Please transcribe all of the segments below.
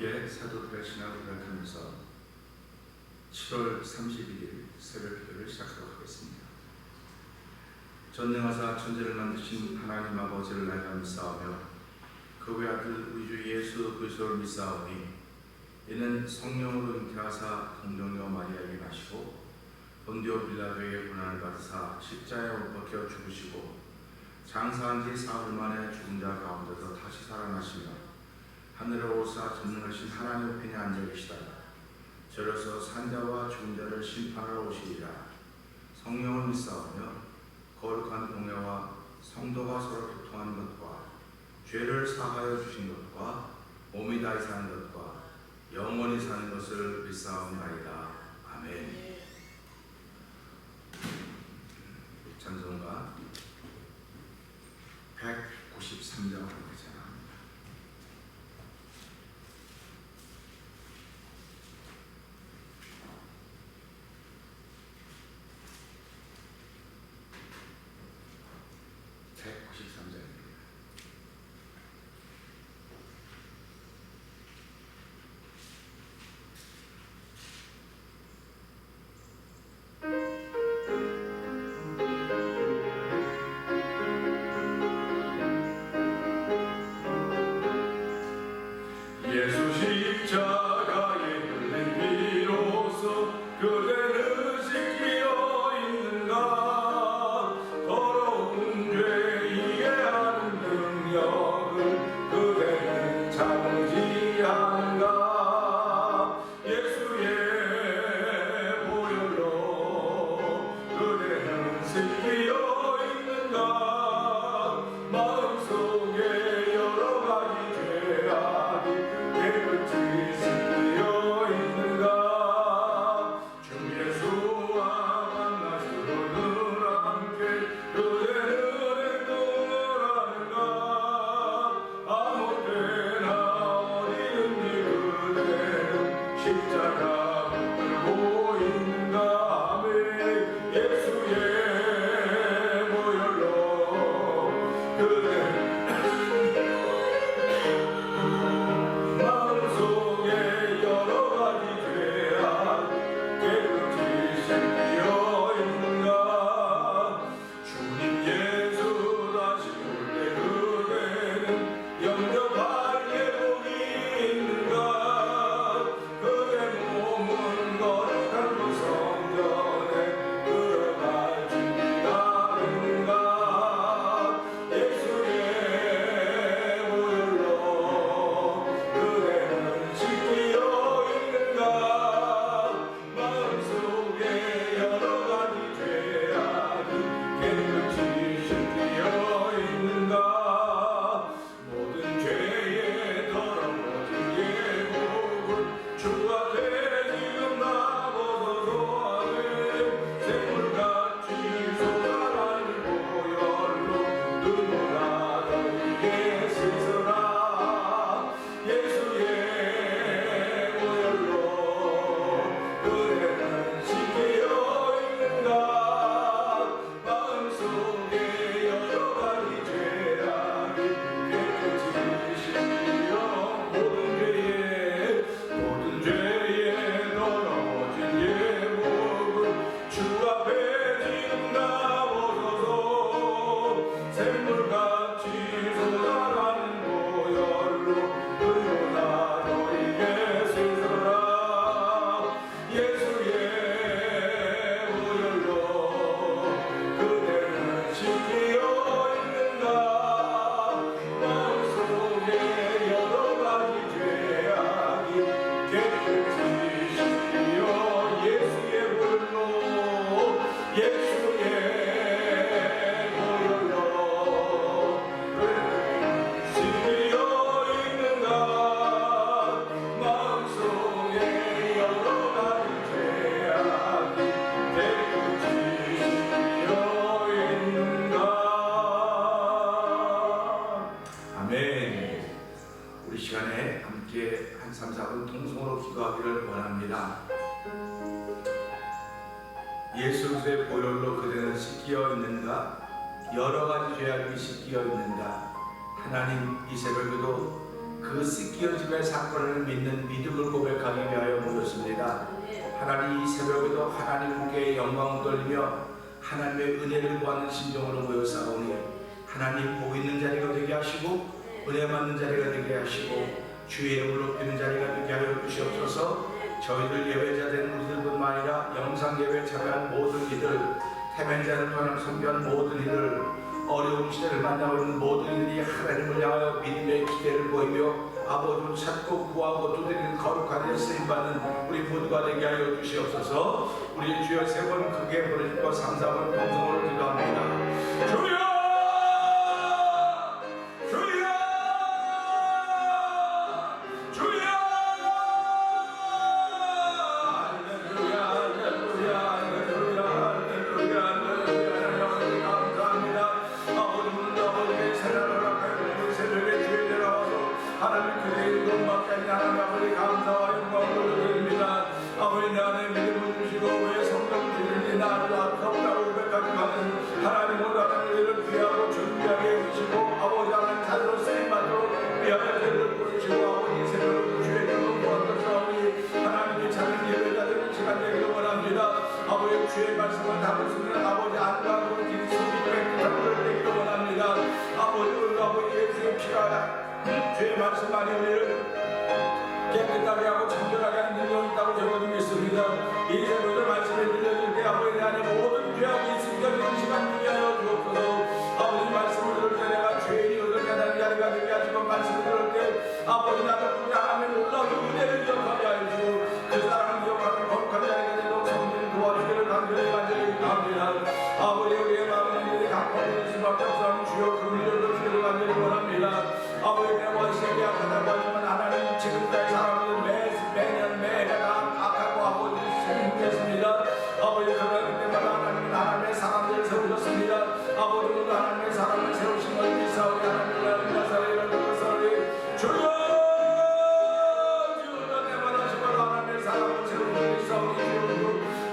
함께 사도들의 신학을 고백하면서 7월 31일 새벽기도를 시작하도록 하겠습니다. 전능하사 천지를 만드신 하나님 아버지를 나이가 믿사오며 그 외아들 우리 주 예수 그리스도를 믿사오니 이는 성령으로 잉태하사 동정녀 마리아에게 나시고 본디오 빌라도에게 고난을 받으사 십자가에 못 박혀 죽으시고 장사한 지 사흘 만에 죽은 자 가운데서 다시 살아나시며 하늘에 오르사 전능하신 하나님 우편에 앉아 계시다가 저로서 산자와 죽은 자를 심판하러 오시리라. 성령을 믿사오며 거룩한 공회와 성도가 서로 교통하는 것과 죄를 사하여 주신 것과 몸이 다시 사는 것과 영원히 사는 것을 믿사옵나이다. 아멘. 찬송가 193장 찬양합니다. 예수 십자가에 흘린 피로써 그대는 씻기어 있는가. 더러운 죄 이해하는 능력을 그대는 참지 않는가. 예수의 보혈로 그대는 씻기어 있는가. 마음속에 여러 가지 죄악이 깨끗이 씻기어 있는가. 주 예수와 만나시고는 함께 그대는 행동을 하는가. 아무 때나 어디든지 그대는 십자가 붙들고 있는가. 아멘. 예수의 보혈로 그대는 마음속에 여러 가지 죄악 깨끗이 씻기어 있는가. 주님 예수 다시 올 때 그대는 영접할 예복이 있는가. 그대 몸은 거룩한 그 성전에 들어갈 준비가 됐는가. 예수의 보혈로 그대는 씻기어 있는가. 마음속에 여러 가지 죄악이 깨끗이 씻기어 있는가. 모든 죄에 더러워진 예복을 주 앞에 지금 다 벗어서 아멘. 샘물같이 쏟아나는 보혈로 누구나 너희에게 씻으라. 예수의 보혈로 그대는 씻기어 있는가. 마음속에 여러 가지 죄악이 깨끗이 씻기어 모든 죄에 더러워진 예복을 주 앞에 지금 다 벗어서 샘물같이 쏟아나는 보혈로 누구나 너희에게 씻으라. 예수의 보혈로 그대는 씻기어 있는가. 마음속에 여러 가지 죄악이 깨끗이 씻기어 예수의 보혈로 예수의 보혈로 그대는 씻기어 있는가. 마음속에 여러 가지 죄악이 깨끗이 씻기어 있는가. 아멘. 우리 시간에 함께 한 3, 4분 통성으로 기도하기를 원합니다. 예수 그리스도의 보혈로 그대는 씻기어 있는가? 여러 가지 죄악이 씻기어 있는가? 하나님, 이 새벽에도 그 씻기어짐의 사건을 믿는 믿음을 고백하기 위하여 모였습니다. 하나님 이 새벽에도 하나님께 영광을 돌리며 하나님의 은혜를 구하는 심정으로 모여싸우니 하나님 보고 있는 자리가 되게 하시고 은혜 받는 자리가 되게 하시고 주의 이름을 높이는 자리가 되게 하여 주시옵소서. 저희들 예배자된 우리들뿐만 아니라 영상 예배에 참여한 모든 이들, 태면자를 통한 선교한 모든 이들, 어려운 시대를 만나고 있는 모든 이들이 하나님을 향하여 믿음의 기대를 보이며 아버지를 찾고 구하고 두드리는 거룩한 일 쓰임받는 우리 모두가 되게 하여 주시옵소서. 우리 주여 세 번 크게 부르짖고 3, 4번 동성으로 기도합니다. 주여! 주의 말씀을 담을 수 있는 아버지 안가고 기술이 빽빽한 되기를 원합니다. 아버지 예수의 피가 주의 말씀 안에 우리를 깨끗하게 하고 청결하게 하는 능력이 있다고 적어주고 있습니다. 이 새벽에 말씀을 들려줄 때 아버지 안에 모든 죄악이 숨겨지는 시간 중에 하여 주옵소서. 아버지 말씀을 들을 때 내가 죄인이 어떻게 하는 자리가 되게 하시고 말씀을 들을 때 아버지 나를 우리 하나님의 놀라운 은혜를 기억하게 하여 주시고 그 사랑을 기억하는 거룩한 자리가 되도록 성령 도와주기를 간절히 기도합니다. 아버지 우리의 마음은 이들이 강팍해질 수밖에 없사오니 주여 그 은혜를 주시기를 간절히 원합니다. 아버지 내가 세계 악하다고 하지만 하나님 지금까지 사람들은 매년 매해가 악하고 아버지 생겼습니다. 아버지 그러기 때마다 하나님은 하나님의 사람들을 세우셨습니다. 아버지는 하나님의 사람을 세우신 걸 믿사오니 하나님을 나사렛을 그것을 주여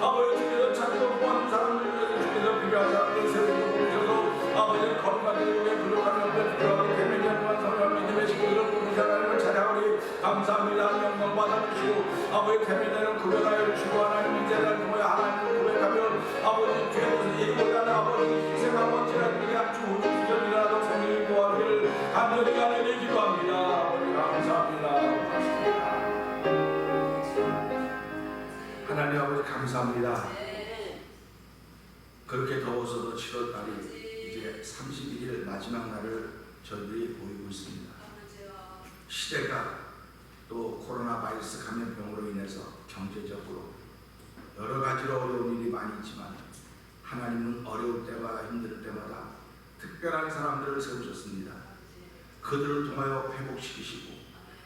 아버지 주께서 찾고 구하는 사람들 주께서 필요한 사람들 세우고 부르셔서 아버지 거룩한 일에 부족한 영들 필요하고 대면전 또한 성령 믿음의 식구들을 부르는 하나님을 찾아오니 감사합니다. 영광 받아주시고 아버지 대면전을 구별하여 주시고 하나님 이제를 통하여 하나님을 고백하며 아버지 죄를 이루고자 하는 아버지 희생하고 지난 일이 아주 우주주전이라도 성령이 도와주기를 간절히 기도합니다. 아버지 감사합니다. 하나님 아버지 감사합니다. 그렇게 더워서도 7월달이 이제 31일 마지막 날을 저희들이 보이고 있습니다. 시대가 또 코로나 바이러스 감염병으로 인해서 경제적으로 여러 가지로 어려운 일이 많이 있지만 하나님은 어려울 때마다 힘들 때마다 특별한 사람들을 세우셨습니다. 그들을 통하여 회복시키시고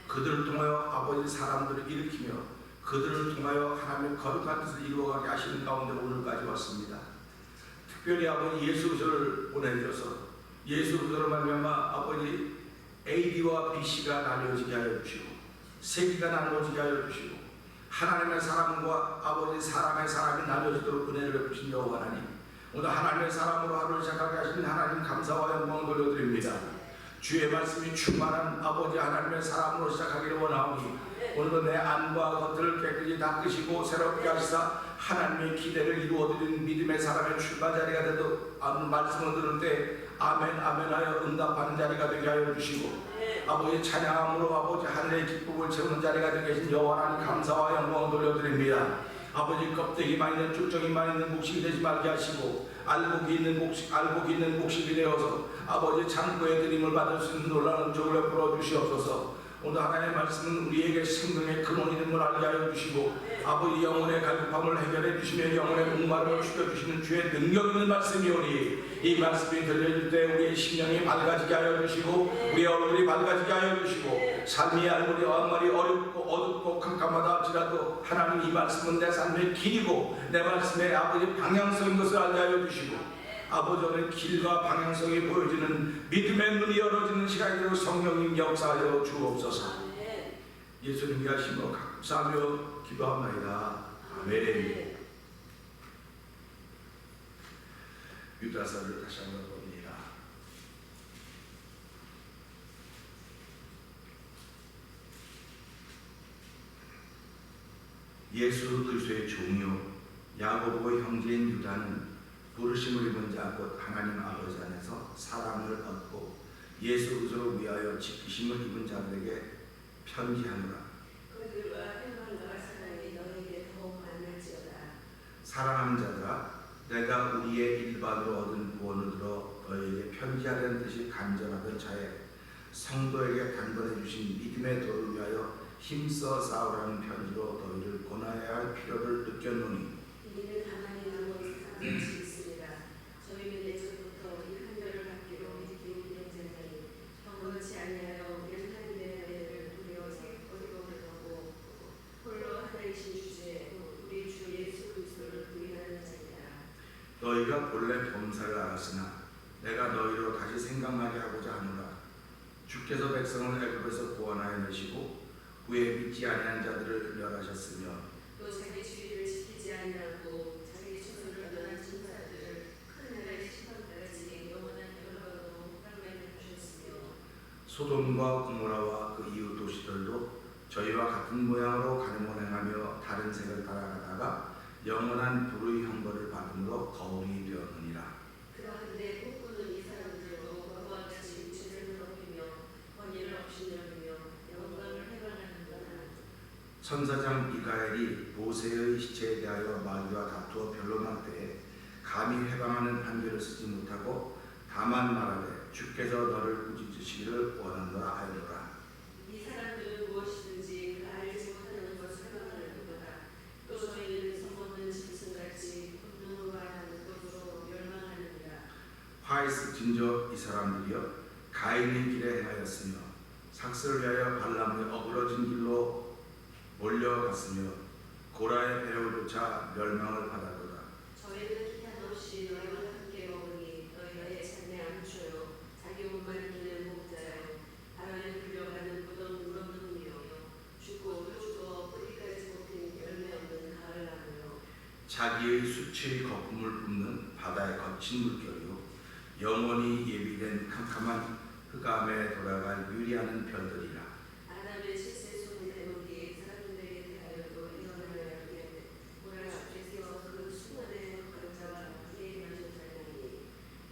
그들을 통하여 아버지 사람들을 일으키며 그들을 통하여 하나님의 거룩한 뜻을 이루어가게 하시는 가운데 오늘까지 왔습니다. 특별히 아버지 예수 그리스도를 보내주셔서 예수 그리스도로 말미암아 아버지 AD와 BC가 나뉘어지게 하여 주시고 세계가 나누어지게 하여 주시고 하나님의 사람과 아버지 사람의 사람이 나뉘어지도록 은혜를 베푸신 여호와 하나님, 오늘 하나님의 사람으로 하루를 시작하게 하신 하나님 감사와 영광을 돌려드립니다. 주의 말씀이 충만한 아버지 하나님의 사람으로 시작하기를 원하오니 오늘도 내 안과 겉을 깨끗이 닦으시고 새롭게 하시사 하나님의 기대를 이루어드리는 믿음의 사람의 출발 자리가 되도록 말씀을 들을 때 아멘 아멘 하여 응답하는 자리가 되게 하여 주시고 아버지 찬양함으로 아버지 하늘의 기쁨을 채우는 자리가 되게 하신 여호와 하나님 감사와 영광을 돌려드립니다. 아버지 껍데기만 있는 쭉정이만 있는 곡식이 되지 말게 하시고 알곡이 있는 곡식이 되어서 아버지 창고에 드림을 받을 수 있는 놀라운 적을 베풀어 주시옵소서. 오늘 하나님의 말씀은 우리에게 생명의 근원이 된 걸 알게 하여 주시고 아버지 영혼의 갈급함을 해결해 주시며 영혼의 목마름을 죽여주시는 주의 능력 있는 말씀이오니 이 말씀이 들려줄 때 우리의 심령이 밝아지게 하여 주시고 우리의 얼굴이 밝아지게 하여 주시고 삶이 알고리 얼마리 어렵고 어둡고 캄캄하다 할지라도 하나님 이 말씀은 내 삶의 길이고 내 말씀의 아버지 방향성인 것을 알게 하여 주시고 아버지 오늘 길과 방향성이 보여지는 믿음의 눈이 열어지는 시간이 되도록 성령님 역사하여 주옵소서. 예수님 위하심으로 감사하며 기도합니다. 아멘. 유다서를 다시 한번 봅니다. 예수 그리스도의 종이요 야고보의 형제인 유다는 부르심을 입은 자 곧 하나님 아버지 안에서 사랑을 얻고 예수 그리스도를 위하여 지키심을 입은 자들에게 편지하노라. 그들과 평강과 사랑이 너희에게 더욱 많을지어다. 사랑하는 자들아, 내가 우리의 일반으로 얻은 구원을 들어 너희에게 편지하려는 뜻이 간절하던 차에 성도에게 단번에 주신 믿음의 도를 위하여 힘써 싸우라는 편지로 너희를 권하여야 할 필요를 느꼈노니 이는 가만히 남은 세상에 있습니다. 저희는 예전부터 이 한결을 받기로 기울이는 자니 경건치 아니하여 우리 하나님의 은혜를 두려워 어디고 홀로 하나이신 주제 우리 주 예수 그리스도를 부인하는 자이다. 너희가 본래 범사를 알았으나 내가 너희로 다시 생각나게 하고자 하노라. 주께서 백성을 애굽에서 구원하여 내시고 후에 믿지 아니한 자들을 멸하셨으며 또 자기 주의를 지키지 아니하고 자기 초소를 떠난 천사들을 큰 나라의 심판까지 영원한 결과로 흑암에 두셨으며 소돔과 고모라와 그 이웃 도시들도 저희와 같은 모양으로 가늠을 행하며 다른 색을 따라가다가 영원한 불의 형벌을 받음으로 거울이 되었느니라. 그러한데 꿈꾸는 이 사람들로 과거와 같이 죄를 높이며 권위를 업신여기며 영광을 회방하는구나. 천사장 미가엘이 모세의 시체에 대하여 마귀와 다투어 변론할 때에 감히 회방하는 판결을 쓰지 못하고 다만 말하되 주께서 너를 꾸짖으시기를 원하노라 하였노라. 이 사람들은 무엇이든지 그 알지 못하는 것을 회방하는 것보다 또 저희는 성없는 짐승같이 분노와 하는 것으로 멸망하느니라. 화이스 진저 이 사람들이여 가인의 길에 행하였으며 삭스를 위하여 발람의 어그러진 길로 몰려갔으며 고라의 배를 쫓아 멸망을 받았도다. 저희는 기탄 없이 너희와 함께 먹으니 너희의 잔내 암초요 자기 옷만 입는 목자요 바람에 불려가는 무덤 물없는 이요 죽고 또 뿌리까지 뽑힌 열매 없는 가을나무요 자기의 수치의 거품을 뿜는 바다의 거친 물결이요 영원히 예비된 캄캄한 흑암에 돌아갈 유리하는 별들이라. 아담의 실세 속의 대목이 사람들에게 대하여도 일어나야게 보라 주께서 그 수많은 강자와 함께 하셨다니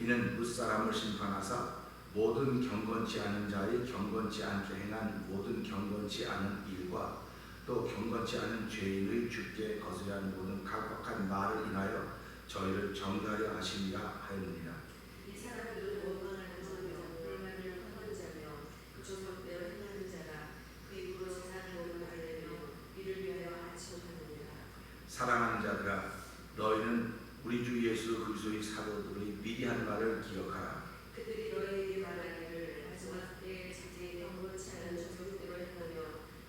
이는 무사람을 심판하사 모든 경건치 않은 자의 경건치 않게 행한 모든 경건치 않은 일과 또 경건치 않은 죄인의 주께 거스려한 모든 각박한 말을 인하여 저희를 정죄하려 하심이라 하였느니라. 이 사람들은 원망하는 자며 불만을 하는 자며 그 조목대로 행하는 자라 그 입으로 세상을 오르내며 이를 위하여 아첨하느니라. 사랑하는 자들아, 너희는 우리 주 예수 그리스도의 사도들의 미리 한 말을 기억하라. 그들이 너희에게 말하기를 마지막 때에 자기의 경건치 않은 조목대로 행하며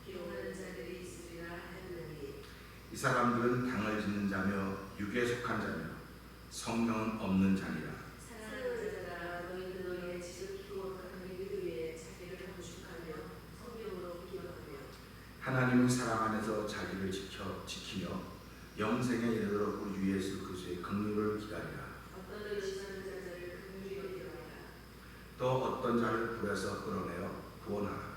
기록하는 자들이 있으리라 하였나니 이 사람들은 당을 짓는 자며 육에 속한 자며 성령은 없는 자니라. 사랑하는 자들아 너희는 너희의 지극히 거룩한 믿음 위에 자기를 감축하며 성령으로 기억하며 하나님은 사랑 안에서 자기를 지키며 영생에 이르도록 우리 주 예수 그리스도의 긍휼을 기다리라. 어떤 의심하는 자들을 긍휼히 여기라. 또 어떤 자를 불에서 끌어내어 구원하라.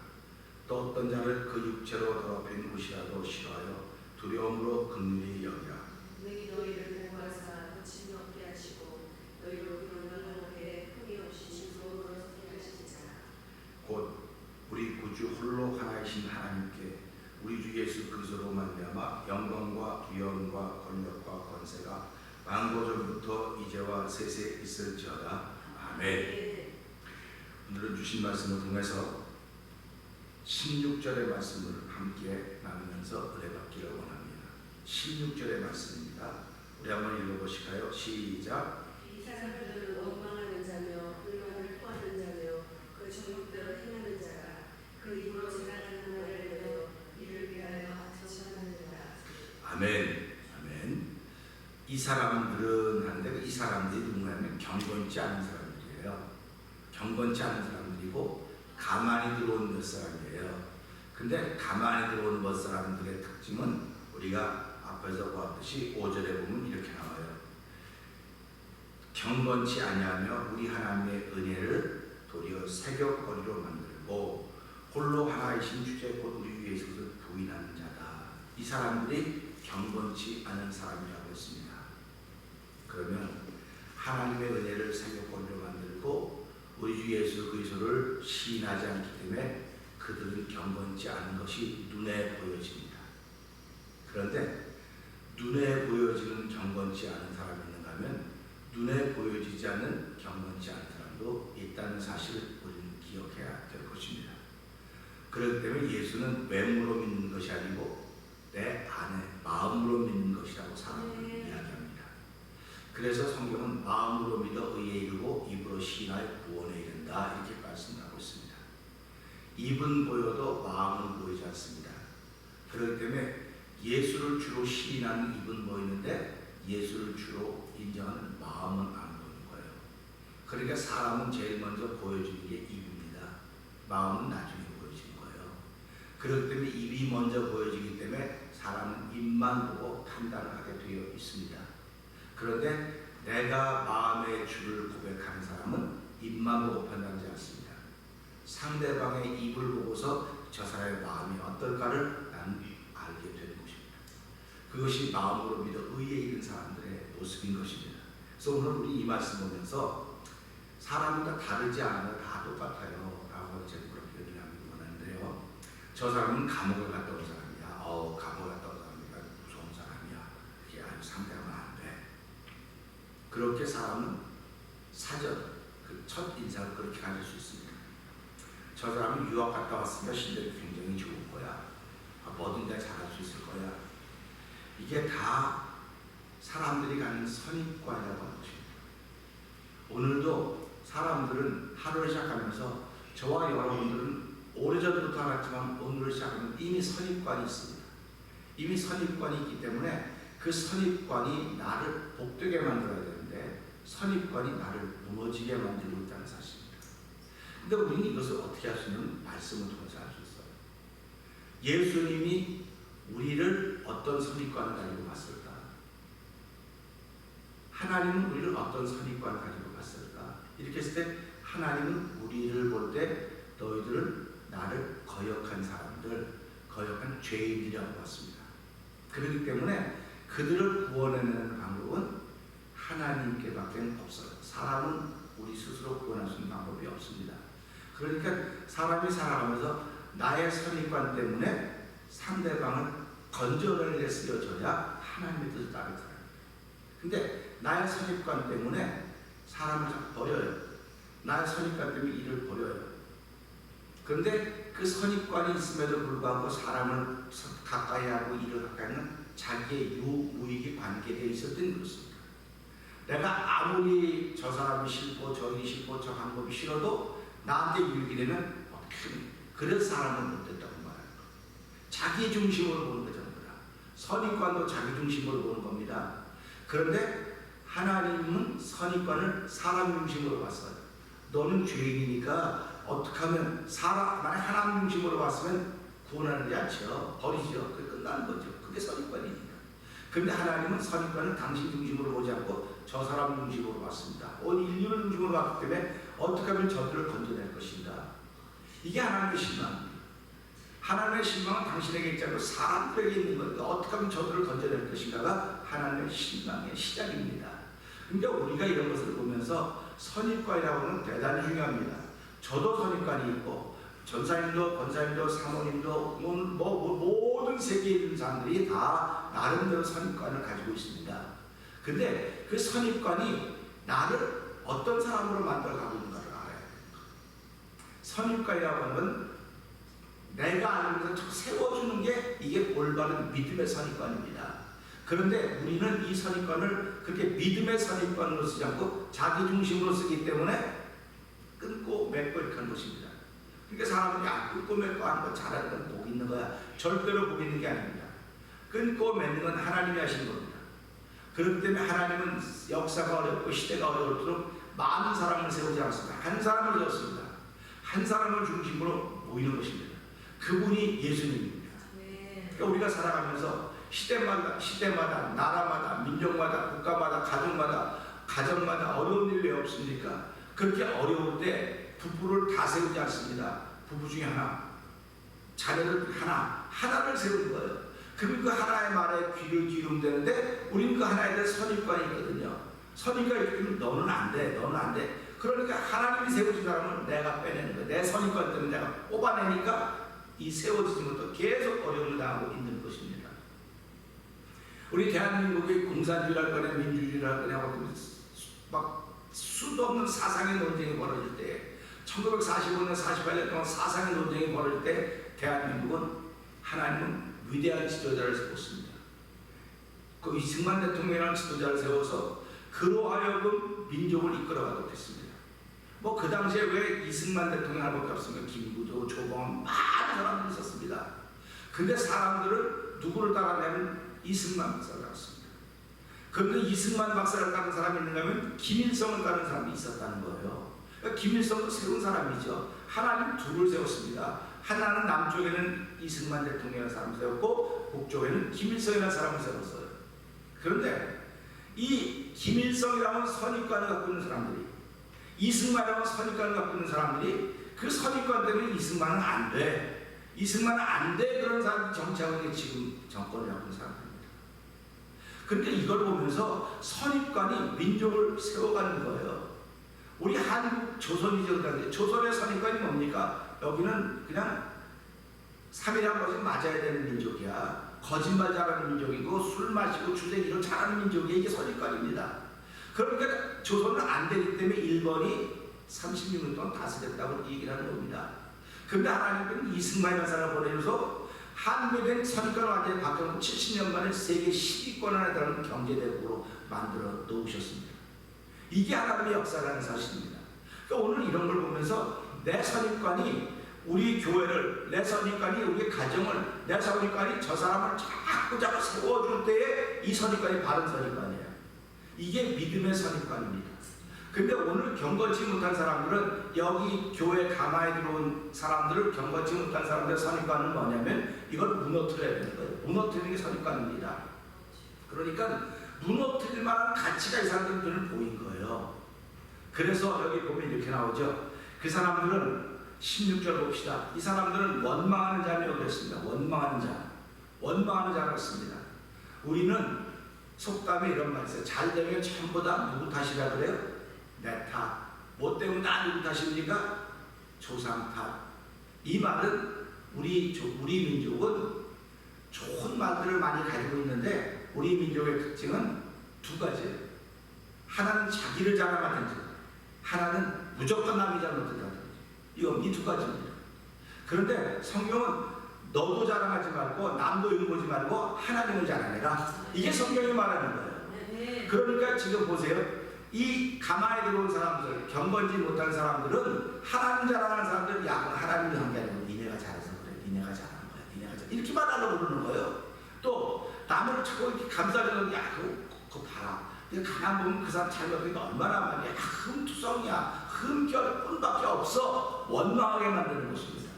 또 어떤 자를 그 육체로 더럽힌 옷이라도 싫어하여 두려움으로 긍휼히 여기라. 능히 너희를 보호하사 거침이 없게 하시고 너희로 영광하게 흠이 없이 진소로 선택하신 자 곧 우리 구주 홀로 하나이신 하나님께 우리 주 예수 그리스도로 말미암아 영광과 위엄과 권력과 권세가 만고전부터 이제와 세세 있을지어다. 아멘. 오늘은 주신 말씀을 통해서 16절의 말씀을 함께 나누면서 은혜 받기를 원합니다. 16절의 말씀입니다. 우리 한번 읽어보실까요? 시작. 이 사람들은 원망하는 자며 불만을 토하는 자며 그 정욕대로 행하는 자라 그 입으로 자랑하는 말을 내며 이를 위하여 아첨하느니라. 아멘. 아멘. 이 사람들은 한데 이 사람들이 누구냐면 경건치 않은 사람들이에요. 경건치 않은 사람들이고 가만히 들어온 몇 사람이에요. 근데 가만히 들어온 몇 사람들의 특징은 우리가 앞에서 보았듯이 5절에 보면 이렇게 나와요. 경건치 아니하며 우리 하나님의 은혜를 도리어 세격거리로 만들고 홀로 하나이신 주제 곧 우리 예수를 부인하는 자다. 이 사람들이 경건치 않은 사람이라고 했습니다. 그러면 하나님의 은혜를 생각권으로 만들고 우리 주 예수 그리스도를 시인하지 않기 때문에 그들은 경건치 않은 것이 눈에 보여집니다. 그런데 눈에 보여지는 경건치 않은 사람이 있는가 하면 눈에 보여지지 않는 경건치 않은 사람도 있다는 사실을 우리는 기억해야 될 것입니다. 그렇기 때문에 예수는 외모로 믿는 것이 아니고 내 안에 마음으로 믿는 것이라고 사람을 이야기합니다. 그래서 성경은 마음으로 믿어 의에 이르고 입으로 시인하여 구원에 이른다 이렇게 말씀하고 있습니다. 입은 보여도 마음은 보이지 않습니다. 그렇기 때문에 예수를 주로 시인하는 입은 보이는데 예수를 주로 인정하는 마음은 안 보이는 거예요. 그러니까 사람은 제일 먼저 보여주는 게 입입니다. 마음은 나중에 보여지는 거예요. 그렇기 때문에 입이 먼저 보여지기 때문에 사람은 입만 보고 판단하게 되어 있습니다. 그런데 내가 마음의 주를 고백하는 사람은 입만 보고 판단하지 않습니다. 상대방의 입을 보고서 저 사람의 마음이 어떨까를 나는 알게 되는 것입니다. 그것이 마음으로 믿어 의에 이른 사람들의 모습인 것입니다. 그래서 오늘 우리 이 말씀 보면서 사람마다 다르지 않아요. 다 똑같아요 라고 제가 그렇게 얘기하기 원하는데요. 저 사람은 감옥에 갔다 온 사람이야. 감옥에 갔다 온 사람이니까 무서운 사람이야. 그게 아주 상대하면 안 돼. 그렇게 사람은 사전 그 첫 인상을 그렇게 가질 수 있습니다. 저 사람은 유학 갔다 왔으니까 실력이 굉장히 좋은 거야. 뭐든지 잘할 수 있을 거야. 이게 다 사람들이 갖는 선입관이라고 하는 것입니다. 오늘도 사람들은 하루를 시작하면서 저와 여러분들은 오래전부터 알았지만 오늘을 시작하면 이미 선입관이 있습니다. 이미 선입관이 있기 때문에 그 선입관이 나를 복되게 만들어야 되는데 선입관이 나를 무너지게 만들고 있다는 사실입니다. 근데 우리는 이것을 어떻게 할 수 있냐면 말씀을 통해서 할 수 있어요. 예수님이 우리를 어떤 선입관을 가지고 봤을까? 하나님은 우리를 어떤 선입관을 가지고 봤을까? 이렇게 했을 때 하나님은 우리를 볼 때 너희들은 나를 거역한 사람들, 거역한 죄인이라고 봤습니다. 그렇기 때문에 그들을 구원해내는 방법은 하나님께밖에 없어요. 사람은 우리 스스로 구원할 수 있는 방법이 없습니다. 그러니까 사람이 살아가면서 나의 선입관 때문에 상대방을 건져내려 쓰여져야 하나님의 뜻을 따를 사람입니다. 근데 나의 선입관 때문에 사람을 자꾸 버려요. 나의 선입관 때문에 일을 버려요. 그런데 그 선입관이 있음에도 불구하고 사람을 가까이 하고 일을 가까이 하는 자기의 유무익이 관계되어 있을 때는 그렇습니다. 내가 아무리 저 사람이 싫고 저기 싫고 저 방법이 싫어도 나한테 유익이 되면 그래서 사람은 못됐다고 말하는 거예요. 자기 중심으로 보는 거죠. 선입관도 자기 중심으로 보는 겁니다. 그런데 하나님은 선입관을 사람 중심으로 봤어요. 너는 죄인이니까 어떻게 하면 만약 하나님 중심으로 봤으면 구원하지 않죠. 버리죠. 그게 끝나는 거죠. 그게 선입관이니까. 그런데 하나님은 선입관을 당신 중심으로 보지 않고 저 사람 중심으로 봤습니다. 온 인류를 중심으로 봤기 때문에 어떻게 하면 저들을 건져낼 것인가. 이게 하나님의 신망입니다. 하나님의 신망은 당신에게 있지 않고 사람들에게 있는 거니까 어떻게 하면 저들을 건져낼 것인가가 하나님의 신망의 시작입니다. 그러니까 우리가 이런 것을 보면서 선입관이라고 하는 대단히 중요합니다. 저도 선입관이 있고 전사님도 권사님도 사모님도 모든 세계에 있는 사람들이 다 나름대로 선입관을 가지고 있습니다. 근데 그 선입관이 나를 어떤 사람으로 만들어가고 있는가를 알아야 됩니다. 선입관이라고 하는 건 내가 알면서 세워주는 게 이게 올바른 믿음의 선입관입니다. 그런데 우리는 이 선입관을 그렇게 믿음의 선입관으로 쓰지 않고 자기 중심으로 쓰기 때문에 끊고 맺고 이렇게 하는 것입니다. 그러니까 사람들이 끊고 맺고 하는 거 잘하는 건 복 있는 거야. 절대로 복 있는 게 아닙니다. 끊고 맺는 건 하나님이 하신 겁니다. 그렇기 때문에 하나님은 역사가 어렵고 시대가 어려울수록 많은 사람을 세우지 않습니다. 한 사람을 세웠습니다. 한 사람을 중심으로 모이는 것입니다. 그분이 예수님입니다. 그러니까 우리가 살아가면서 시대마다 나라마다 민족마다 국가마다 가정마다 어려운 일 왜 없습니까? 그렇게 어려울 때 부부를 다 세우지 않습니다. 부부 중에 하나, 자녀를 하나를 세우는 거예요. 그럼 그 하나의 말에 귀를 기울이면 되는데 우리는 그 하나에 대한 선입관이 있거든요. 선입관이 있으면 너는 안 돼, 너는 안 돼. 그러니까 하나님이 세우신 사람은 내가 빼내는 거야. 내 선입관 때문에 내가 뽑아내니까 이 세워지는 것도 계속 어려움을 당하고 있는 것입니다. 우리 대한민국의 공산주의랄 거냐 민주주의랄 거냐 막 수도 없는 사상의 논쟁이 벌어질 때 1945년 48년 동안 사상의 논쟁이 벌어질 때 대한민국은 하나님은 위대한 지도자를 세웠습니다. 그 이승만 대통령이라는 지도자를 세워서 그로 하여금 민족을 이끌어가도록 했습니다. 뭐 그 당시에 왜 이승만 대통령 하나밖에 없습니까? 김구조, 조봉암 많은 사람들이 있었습니다. 근데 사람들은 누구를 따라내면 이승만 박사를 따랐습니다. 그런데 이승만 박사를 따른 사람이 있는가 하면 김일성을 따른 사람이 있었다는 거예요. 그러니까 김일성도 세운 사람이죠. 하나님 둘을 세웠습니다. 하나는 남쪽에는 이승만 대통령이라는 사람을 세웠고 북쪽에는 김일성이라는 사람을 세웠어요. 그런데 이 김일성이라는 선입관을 갖고 있는 사람들이 이승만이라는 선입관을 갖고 있는 사람들이 그 선입관 때문에 이승만은 안 돼. 이승만은 안 돼. 그런 사람들이 정치하고 있는 지금 정권을 갖고 있는 사람들입니다. 그런데 이걸 보면서 선입관이 민족을 세워가는 거예요. 우리 한국 조선이죠. 조선의 선입관이 뭡니까? 여기는 그냥 3일에 한 번씩 맞아야 되는 민족이야. 거짓말 잘하는 민족이고 술 마시고 주댕이로 잘하는 민족이 이게 선입관입니다. 그러니까 조선은 안 되기 때문에 일본이 36년 동안 다스렸다고 얘기를 하는 겁니다. 그런데 하나님은 이승만이라는 사람을 보내줘서 한국에 대한 선입관을 완전히 바꿔놓고 70년 만에 세계 10위권 안에 들어가는 경제대국으로 만들어 놓으셨습니다. 이게 하나님의 역사라는 사실입니다. 그러니까 오늘 이런 걸 보면서 내 선입관이 우리 교회를, 내 선입관이 우리 가정을, 내 선입관이 저 사람을 자꾸 세워줄 때에 이 선입관이 바른 선입관이에요. 이게 믿음의 선입관입니다. 근데 오늘 경건치 못한 사람들은 여기 교회 가마에 들어온 사람들을 경건치 못한 사람들의 선입관은 뭐냐면 이걸 무너뜨려야 되는 거예요. 무너뜨리는 게 선입관입니다. 그러니까 무너뜨릴 만한 가치가 이 사람들은 보인 거예요. 그래서 여기 보면 이렇게 나오죠. 그 사람들은 16절 봅시다. 이 사람들은 원망하는 자라고 그랬습니다. 원망하는 자. 원망하는 자라고 했습니다. 우리는 속담에 이런 말이 있어요. 잘 되면 전부 다 누구 탓이라 그래요? 내 탓. 뭐 때문에 다 누구 탓입니까? 조상 탓. 이 말은 우리 민족은 좋은 말들을 많이 가지고 있는데 우리 민족의 특징은 두 가지예요. 하나는 자기를 자랑하든지 하나는 무조건 남이 잘못했다든지. 이건 이 두 가지입니다. 그런데 성경은 너도 자랑하지 말고 남도 욕보지 말고 하나님을 자랑해라. 이게 성경이 말하는 거예요. 그러니까 지금 보세요. 이 가마에 들어온 사람들, 경건지 못한 사람들은 하나님 자랑하는 사람들은 야, 하나님이 한 게 아니고 니네가 잘해서 그래. 니네가 잘하는 거야. 니네가 잘 이렇게 말하려고 그러는 거예요. 또 남을 자꾸 이렇게 감싸주는 야, 그거 봐라. 가만 보면 그 사람 잘못하니까 얼마나 많이 흠투성이야. 흠결 뿐밖에 없어. 원망하게 만드는 것입니다.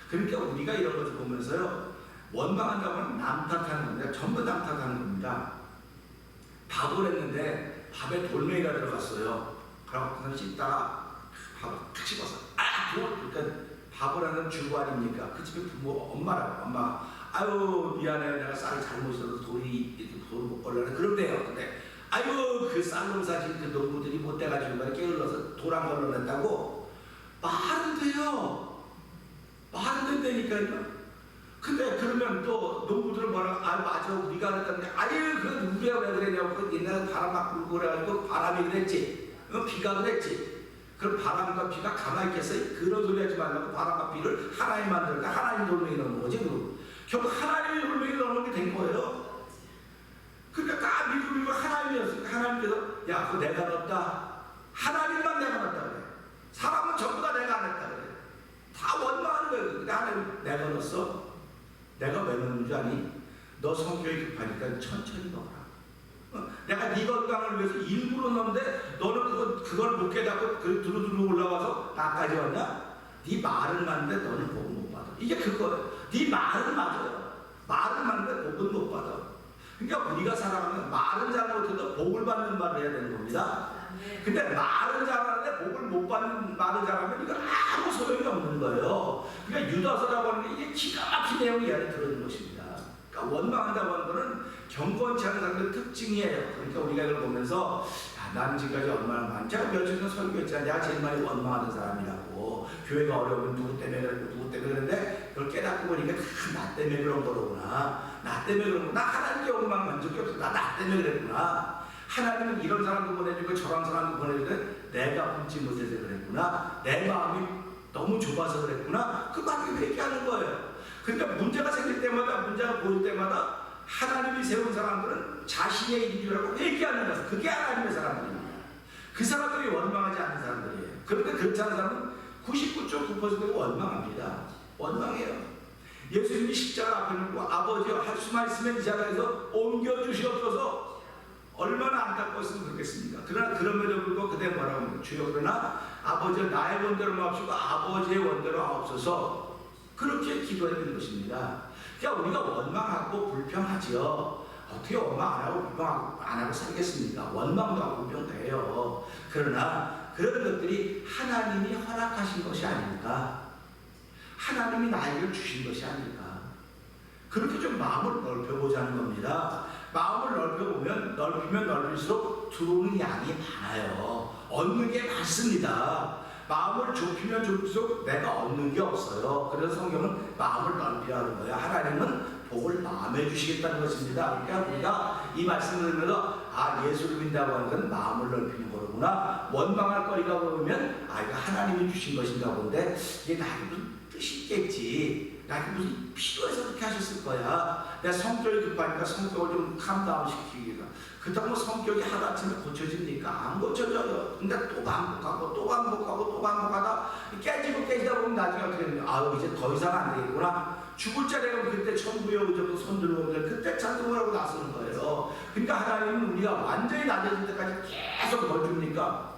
그러니까 우리가 이런 것을 보면서요. 원망한다고 하면 남 탓하는 겁니다. 전부 남 탓하는 겁니다. 밥을 했는데 밥에 돌멩이가 들어갔어요. 그래서 그냥 씻다가 밥을 탁 집어서 그러니까 밥을 하는 주부 아닙니까? 그 집에 부모 엄마라고 엄마 아유 미안해요. 내가 쌀을 잘못 써서 돌이 이렇게 돌을 못 걸려라 그런데요. 근데 아유 그 쌀농사 지은 그 농부들이 못 돼가지고 이렇게 흘러서 돌 안 걸러냈다고 말은 돼요. 말은 된다니까요. 근데 그러면 또 농부들은 뭐라고 아 맞아 우리가 그랬다는데 아유 그 누구야 왜 그랬냐고 그 옛날에 바람 막 불고 그래가지고 바람이 그랬지 비가 그랬지. 그럼 바람과 비가 가만히 있겠어요? 그런 소리 하지 말라고 바람과 비를 하나님 만들까 하나님 돌멩이 넣는 거지. 결국 하나님의 돌멩이 넣는 게 된 거예요. 그러니까 다 믿고 하나님이었으니까 하나님께서 야 그거 내가 넣었다. 하나님만 내가 넣었다 그래. 사람은 전부 다 내가 안 했다 그래. 다 원망하는 거예요. 근데 하나님 내가 넣었어. 내가 왜 넣는 줄 아니? 너 성격이 급하니까 천천히 넣어라. 내가 네 건강을 위해서 일부러 넣는데 너는 그걸 못 깨닫고 두루두루 올라와서 나까지 왔냐? 네 말은 맞는데 너는 복을 못 받아. 이게 그거예요. 네 말은 맞아요. 말은 맞는데 복은 못 받아. 그러니까 우리가 살아가면 말은 잘못해도 복을 받는 말을 해야 되는 겁니다. 근데 말은 잘하는데 복을 못 받는 말을 잘하면 이건 아무 소용이 없는 거예요. 그러니까 유다서라고 하는 게 이게 기가 막힌 내용이 이 안에 들어있는 것입니다. 그러니까 원망한다고 하는 것은 경건치 않은 사람들의 특징이에요. 그러니까 우리가 이걸 보면서 나는 지금까지 얼마나 많이 제가 며칠 전에 설교했잖아요. 내가 제일 많이 원망하는 사람이라고. 교회가 어려우면 누구 때문에 그랬고 누구 때문에 그랬는데 그걸 깨닫고 보니까 다 나 때문에 그런 거로구나. 나 때문에 그런 거구나. 하나님께 원망한 적이 없어. 나 때문에 그랬구나. 하나님은 이런 사람도 보내주고 저런 사람도 보내주는데 내가 품지 못해서 그랬구나. 내 마음이 너무 좁아서 그랬구나. 그 말을 회개하는 거예요. 그러니까 문제가 생길 때마다 문제가 보일 때마다 하나님이 세운 사람들은 자신의 일이라고 회개하는 거예요. 그게 하나님의 사람들입니다. 그 사람들이 원망하지 않는 사람들이에요. 그런데 그렇지 않은 사람은 99.9%가 원망합니다. 원망해요. 예수님이 십자가 앞에 놓고 아버지여 할 수만 있으면 이 자리에서 옮겨주시옵소서. 얼마나 안타까웠으면 좋겠습니까? 그러나 그럼에도 불구하고 그대 뭐라고 합니까? 주여 그러나 아버지여 나의 원대로 마옵시고 아버지의 원대로 하옵소서. 그렇게 기도했던 것입니다. 그러니까 우리가 원망하고 불평하지요. 어떻게 원망 안 하고 불평 안 하고 살겠습니까? 원망도 하고 불평도 해요. 그러나 그런 것들이 하나님이 허락하신 것이 아닐까? 하나님이 나에게 주신 것이 아닐까? 그렇게 좀 마음을 넓혀보자는 겁니다. 마음을 넓히면 넓힐수록 들어오는 양이 많아요. 얻는 게 많습니다. 마음을 좁히면 좁힐수록 내가 얻는 게 없어요. 그래서 성경은 마음을 넓히라는 거예요. 하나님은 복을 마음에 주시겠다는 것입니다. 그러니까 우리가 이 말씀을 들으면서 예수를 믿는다고 하는 건 마음을 넓히는 거구나. 원망할 거리가 보면 이거 하나님이 주신 것인가 본데 이게 나에게 무슨 뜻이 있겠지. 나에게 무슨 필요해서 그렇게 하셨을 거야. 내가 성격이 급하니까 성격을 좀 캄다운 시키기 위해서. 그렇다고 성격이 하루아침에 고쳐집니까? 안 고쳐져요. 근데 또 반복하다 깨지다 보면 나중에 어떻게 되냐. 이제 더 이상 안 되겠구나. 죽을 자리가 그때 천부의 의적으로 손들고 오면 그때 찬송을 하고 나서는 거예요. 그러니까 하나님은 우리가 완전히 낮아질 때까지 계속 뭘 줍니까?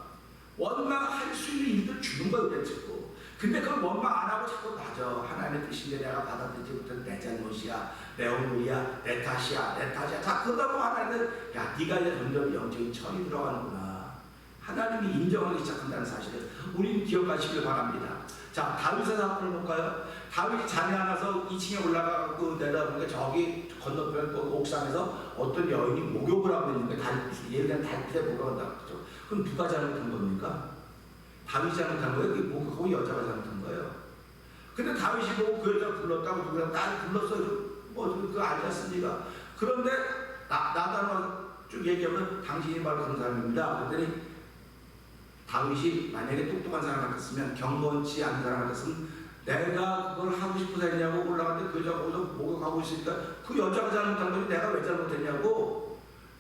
원망할 수 있는 일들 주는 거예요. 그랬고. 근데 그걸 원망 안 하고 자꾸 낮아. 하나님의 뜻인데 내가 받아들이지 못한 내 잘못이야. 내 오물이야. 내 탓이야. 자, 그러다 보면 하나님은 네가 이제 점점 영적인 철이 들어가는구나. 하나님이 인정하기 시작한다는 사실을 우리는 기억하시길 바랍니다. 자, 다윗의 사건을 볼까요? 다윗이 잠이 안 와서 2층에 올라가고 내려다보니까 저기 건너편 옥상에서 어떤 여인이 목욕을 하고 있는데 예를 들면 달빛에 목욕한다고 그러죠. 그럼 누가 잘못한 겁니까? 다윗이 잘못한 거예요? 그 여자가 잘못한 거예요. 근데 다윗이 보고 그 여자 불렀다고 누구랑 날 불렀어요. 그거 알겠습니까? 그런데 나단을 쭉 얘기하면 당신이 바로 그런 사람입니다. 그랬더니 다윗이 만약에 똑똑한 사람 같았으면 경건치 않은 사람 같았으면 내가 그걸 하고 싶어서 했냐고 올라갔는데 그 여자가 거기서 목욕하고 있으니까 그 여자가 잘못한 거니 내가 왜 잘못했냐고.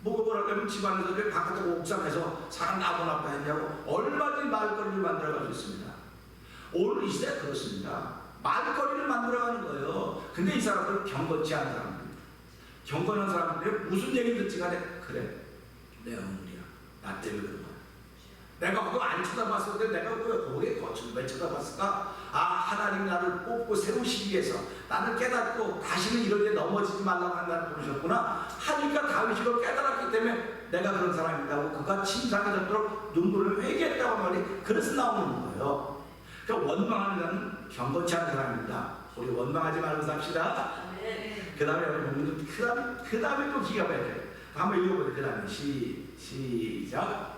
목욕을 하려면 집안에서 왜 바깥에 옥상에서 사람 나보나빠 했냐고 얼마든지 말거리를 만들어갈 수 있습니다. 오늘 이 시대 그렇습니다. 말거리를 만들어가는 거예요. 근데 이 사람들은 경건치 않은 사람들입니다. 경건한 사람들이 무슨 얘기 듣지 간에 그래 내 어물이야. 나 때문에 그런 거야. 내가 그거 안 쳐다봤을 때 내가 왜 거기에 거칠 왜 쳐다봤을까? 하나님 나를 뽑고 세우시기 위해서 나를 깨닫고 다시는 이런 데 넘어지지 말라고 한다는 부르셨구나 하니까 다윗이 그걸 깨달았기 때문에 내가 그런 사람이라고 그가 침상해졌도록 눈물을 회개했다고 말이 그래서 나오는 거예요. 그러니까 원망하는 자는 경건치 않은 사람입니다. 우리 원망하지 말고 삽시다. 그 다음에 여러분 보면 그 다음에 또 기가 막혀요. 한번 읽어보세요. 그 다음에 시작.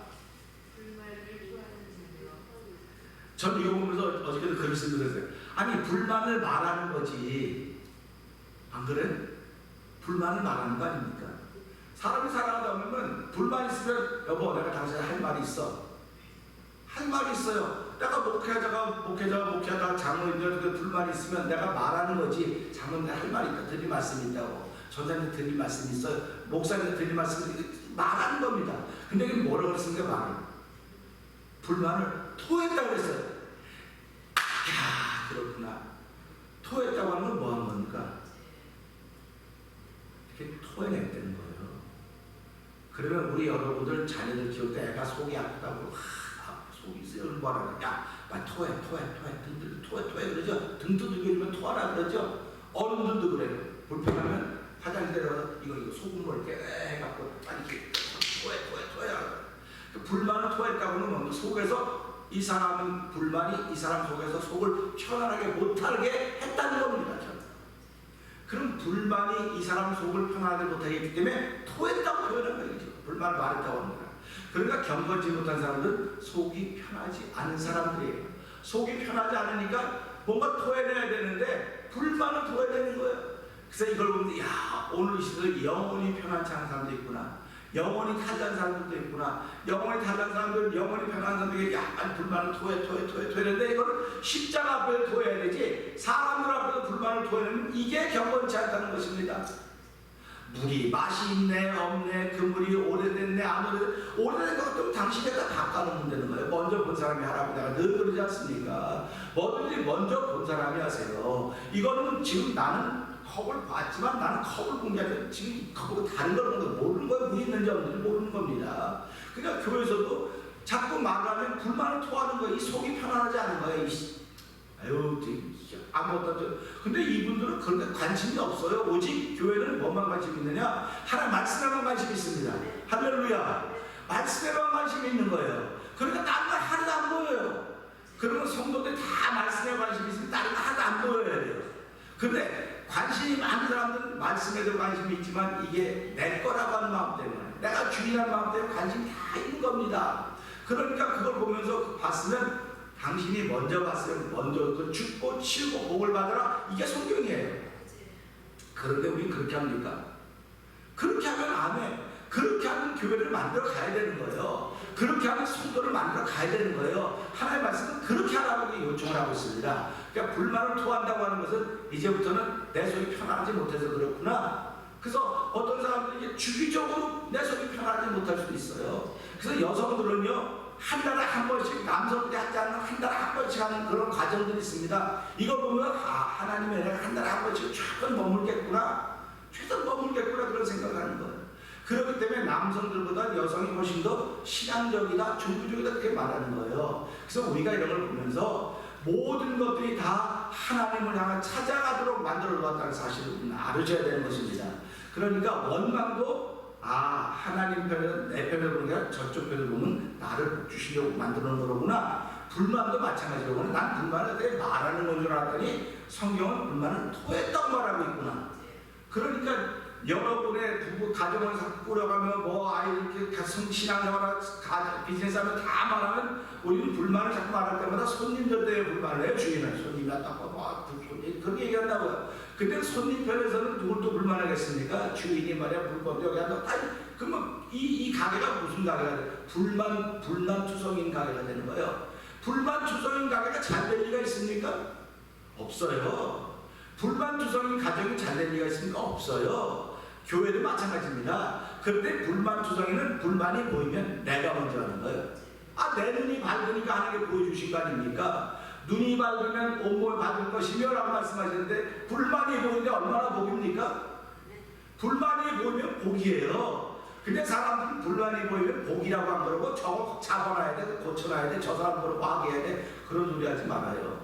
전 이거 보면서 어저께도 글을 쓰고 그랬어요. 아니 불만을 말하는 거지. 안 그래? 불만을 말하는 거 아닙니까? 사람이 살아가다 보면 불만 있으면 여보 내가 당신에 할 말이 있어. 할 말이 있어요. 내가 목회자가 장로인들 그 불만이 있으면 내가 말하는 거지. 장로님 할 말이 있다. 드릴 말씀이 있다고. 전사님 드릴 말씀이 있어요. 목사님 드릴 말씀이 말하는 겁니다. 근데 이게 뭐라고 그랬습니까? 말을. 불만을 토했다고 그랬어요. 그렇구나. 토했다고 하는 건 뭐 하는 겁니까? 이렇게 토해냈다는 거예요. 그러면 우리 여러분들 자녀들 키울 때 애가 속이 아프다고 속이 있어요. 뭐라 그래? 빨리 토해. 토해 그러죠. 등 두들겨주면 토하라 그러죠. 어른들도 그래요. 불편하면 화장실 내려가서 이거 소금을 이렇게 해갖고 빨리 이렇게 토해. 불만을 토했다고는 뭡니까? 속에서 이 사람은 불만이 이 사람 속에서 속을 편안하게 못하게 했다는 겁니다. 그럼 불만이 이 사람 속을 편안하게 못하게 했기 때문에 토했다고 표현한 거예요. 불만을 말했다고 하는 거야. 그러니까 경건지 못한 사람들은 속이 편하지 않은 사람들이에요. 속이 편하지 않으니까 뭔가 토해내야 되는데 불만을 토해야 되는 거예요. 그래서 이걸 보면 야, 오늘 이 시대에 영혼이 편하지 않은 사람도 있구나. 영혼이 탈난 사람들도 있구나. 영혼이 탈난 사람들, 영혼이 편한 사람들에게 약간 불만을 토해는데 이걸 십자가 앞에 토해야 되지 사람들 앞에서 불만을 토해내면 이게 경건치 않다는 것입니다. 물이 맛이 있네 없네, 그 물이 오래됐네 안 오래된 것도 당신이 다 바꿔놓으면 되는 거예요. 먼저 본 사람이 하라고 내가 늘 그러지 않습니까? 뭐든지 먼저 본 사람이 하세요. 이거는 지금 나는 컵을 봤지만 나는 컵을 본 게 아니라 지금 컵하고 다른 걸 모르는 거예요. 물이 있는지 없는지 모르는 겁니다. 그러니까 교회에서도 자꾸 말하면 불만을 토하는 거예요. 이 속이 편안하지 않은 거예요. 아유, 아무것도. 근데 이분들은 그런 데 관심이 없어요. 오직 교회는 뭐만 관심이 있느냐? 하나님 말씀에만 관심이 있습니다. 할렐루야. 말씀에만 관심이 있는 거예요. 그러니까 다른 건 하나도 안 보여요. 그러면 성도들이 다 말씀에 관심이 있으면 다른 건 하나도 안 보여야 돼요. 근데 관심이 많은 사람들은 말씀에도 관심이 있지만 이게 내 거라고 하는 마음 때문에, 내가 주인하는 마음 때문에 관심이 다 있는 겁니다. 그러니까 그걸 보면서 봤으면 당신이 먼저 봤으면 먼저 그 죽고 치우고 복을 받아라. 이게 성경이에요. 그런데 우리 그렇게 합니까? 그렇게 하면 안 해. 그렇게 하면 교회를 만들어 가야 되는 거예요. 그렇게 하면 성도를 만들어 가야 되는 거예요. 하나님의 말씀은 그렇게 하라고 요청을 하고 있습니다. 그러니까 불만을 토한다고 하는 것은 이제부터는 내 속이 편하지 못해서 그렇구나. 그래서 어떤 사람들은 주기적으로 내 속이 편하지 못할 수도 있어요. 그래서 여성들은요, 한 달에 한 번씩, 남성들이 하지 않는 한 달에 한 번씩 하는 그런 과정들이 있습니다. 이걸 보면 하나님의 내가 한 달에 한 번씩 최선 머물겠구나, 그런 생각을 하는 거예요. 그렇기 때문에 남성들보다 여성이 훨씬 더 신앙적이다, 종교적이다 그렇게 말하는 거예요. 그래서 우리가 이런 걸 보면서 모든 것들이 다 하나님을 향해 찾아가도록 만들어 놓았다는 사실을 우리는 알아줘야 되는 것입니다. 그러니까 원망도 하나님 편은 내 편을 보는 게 아니라 저쪽 편을 보면 나를 복 주시려고 만들어 놓은 거구나. 불만도 마찬가지로 난 불만을 되게 말하는 건 줄 알았더니 성경은 불만을 토했다고 말하고 있구나. 그러니까 여러분의 부부 가정을 꾸려가면 뭐 아이 이렇게 신앙생활 비즈니스 하면 다 말하면 우리는 불만을 자꾸 말할 때마다 손님들 때문에 불만을 해요. 주인은 손님이 왔다고 그렇게 얘기한다고요. 근데 손님 편에서는 누굴 또 불만하겠습니까? 주인이 말이야 물건 여기 한다. 그러면 이 가게가 무슨 가게가 돼? 불만투성인 가게가 되는 거예요. 불만투성인 가게가 잘 될 리가 있습니까? 없어요. 불만투성인 가정이 잘 될 리가 있습니까? 없어요. 교회도 마찬가지입니다. 그런데 불만투성이는 불만이 보이면 내가 먼저 하는 거예요. 내 눈이 밝으니까 하나님께 보여주신 거 아닙니까? 눈이 밝으면 온몸을 받을 것이며 라고 말씀하시는데 불만이 보이는데 얼마나 복입니까? 불만이 보이면 복이에요. 근데 사람들은 불만이 보이면 복이라고 안 그러고 저거 잡아놔야 돼, 고쳐놔야 돼, 저 사람 보러 와게 해야 돼, 그런 소리 하지 말아요.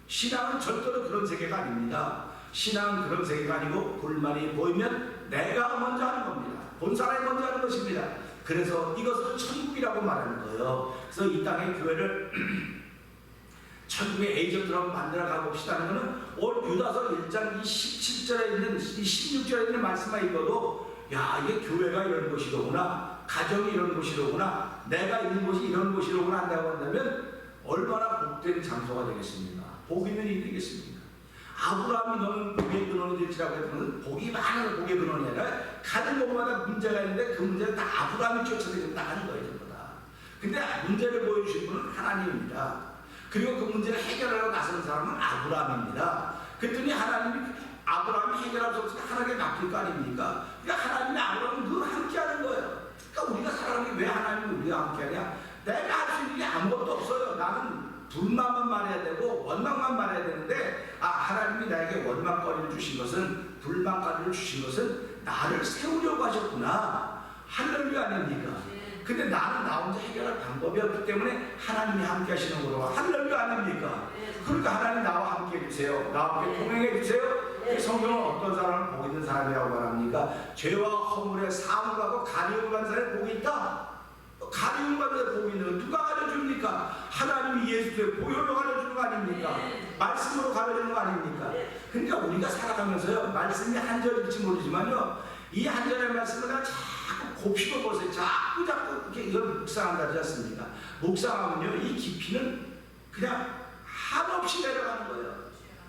신앙은 절대로 그런 세계가 아닙니다. 신앙은 그런 세계가 아니고 불만이 보이면 내가 먼저 하는 겁니다. 본 사람이 먼저 하는 것입니다. 그래서 이것을 천국이라고 말하는 거예요. 그래서 이 땅의 교회를 천국의 에이전트라고 만들어 가봅시다 하는 것은 오늘 유다서 1장 17절에 있는 16절에 있는 말씀만 읽어도 이게 교회가 이런 곳이로구나, 가정이 이런 곳이로구나, 내가 있는 곳이 이런 곳이로구나 한다고 한다면 얼마나 복된 장소가 되겠습니까? 복 있는 일이 되겠습니까? 아브라함이 너는 복의 근원이 될지라고 했던 복이 많은 복의 근원이 아니라 가는 곳마다 문제가 있는데 그 문제를 다 아브라함이 쫓아내겠다 하는 거예요. 전부 다. 근데 문제를 보여주신 분은 하나님입니다. 그리고 그 문제를 해결하려고 나서는 사람은 아브라함입니다. 그랬더니 하나님이 아브라함이 해결할 수 없으니까 하나님께 맡길 거 아닙니까? 그러니까 하나님이 아브라함을 늘 함께 하는 거예요. 그러니까 우리가 살아가는 게 왜 하나님이 우리가 함께 하냐? 내가 할 수 있는 게 아무것도 없어요. 나는 불만만 말해야 되고 원망만 말해야 되는데 하나님이 나에게 원망거리를 주신 것은, 불만거리를 주신 것은 나를 세우려고 하셨구나. 할렐루야 아닙니까? 근데 나는 나 혼자 해결할 방법이 없기 때문에 하나님이 함께 하시는 거로 할렐루야 아닙니까? 그러니까 하나님 나와 함께 해주세요. 나와 함께 동행해 주세요. 성경은 어떤 사람을 복 있는 사람이라고 말합니까? 죄와 허물에 사물하고 가리움을 받는 사람에 복이 있다. 가리움 받는 복이 있는 건 누가 가르쳐줍니까? 하나님이 예수의 보혈로 가르쳐주는 거 아닙니까? 말씀으로 가르쳐주는 거 아닙니까? 그러니까 우리가 살아가면서요, 말씀이 한 절일지 모르지만요, 이 한 절의 말씀을 그냥 자꾸 곱씹어 보세요. 자꾸 이렇게 이걸 묵상한다지 않습니까? 묵상하면요, 이 깊이는 그냥 한없이 내려가는 거예요.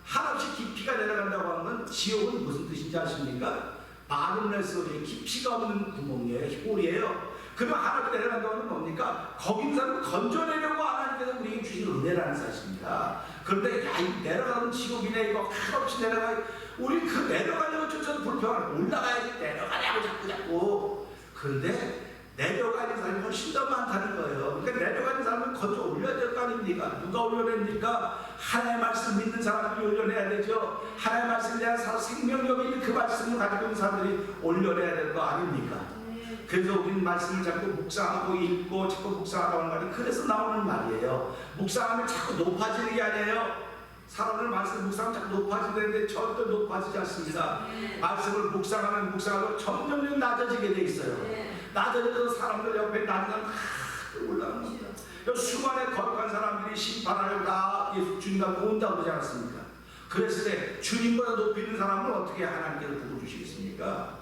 한없이 깊이가 내려간다고 하는 건, 지옥은 무슨 뜻인지 아십니까? 바른의 소리에 깊이가 없는 구멍이에요, 홀이에요. 그러면 한없이 내려간다고 하는 건 뭡니까? 거기 있는 사람을 건져내려고 하나님께서 우리에게 주신 은혜라는 사실입니다. 그런데 야, 이 내려가는 지옥이네, 이거 한없이 내려가. 우리 그 내려가려고 쫓아서 불평하는, 올라가야지, 내려가냐고 자꾸. 그런데 내려가는 사람이 훨씬 더 많다는 거예요. 그러니까 내려가는 사람은 건져 올려야 될 거 아닙니까? 누가 올려냅니까? 하나님의 말씀 믿는 사람들이 올려내야 되죠. 하나님의 말씀에 대한 생명력이 있는 그 말씀을 가지고 있는 사람들이 올려내야 될 거 아닙니까? 그래서 우리는 말씀을 자꾸 묵상하고 읽고 자꾸 묵상하라고 하는 말이 그래서 나오는 말이에요. 묵상하면 자꾸 높아지는 게 아니에요. 사람들 말씀 묵상하면 자꾸 높아지는데 절대 높아지지 않습니다. 말씀을 묵상하면 묵상하고 점점 낮아지게 돼 있어요. 낮아져서 사람들 옆에 낮아지면 올라가는 겁니다. 수많은 거룩한 사람들이 심판하려고 다 예수 주님 앞에 온다고 그러지 않았습니까? 그랬을 때 주님보다 높이 있는 사람은 어떻게 하나님께서 복을 주시겠습니까?